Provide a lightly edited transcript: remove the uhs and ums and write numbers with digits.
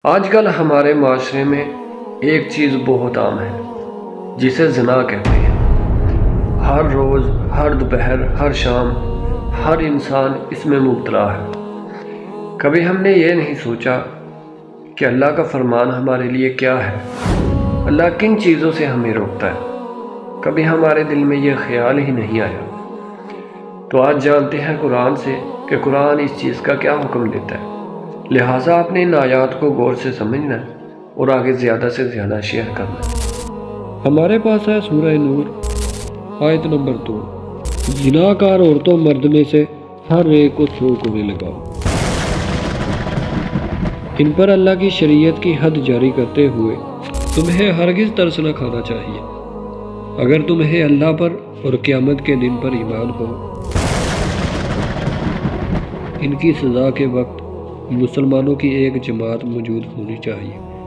آج کل ہمارے معاشرے میں ایک چیز بہت عام ہے جسے زنا کہتے ہیں۔ ہر روز، ہر دوپہر، ہر شام ہر انسان اس میں مبتلا ہے۔ کبھی ہم نے یہ نہیں سوچا کہ اللہ کا فرمان ہمارے لیے کیا ہے، اللہ کن چیزوں سے ہمیں روکتا ہے۔ کبھی ہمارے دل میں یہ خیال ہی نہیں آیا۔ تو آج جانتے ہیں قرآن سے کہ قرآن اس چیز کا کیا حکم دیتا ہے۔ لہٰذا اپنے ان آیات کو غور سے سمجھنا اور آگے زیادہ سے زیادہ شیئر کرنا۔ ہمارے پاس ہے سورہ نور آیت نمبر 2۔ زناکار عورتوں مرد میں سے ہر ایک کو 100 کوڑے لگاؤ۔ ان پر اللہ کی شریعت کی حد جاری کرتے ہوئے تمہیں ہرگز ترس نہ کھانا چاہیے اگر تمہیں اللہ پر اور قیامت کے دن پر ایمان ہو۔ ان کی سزا کے وقت مسلمانوں کی ایک جماعت موجود ہونی چاہیے۔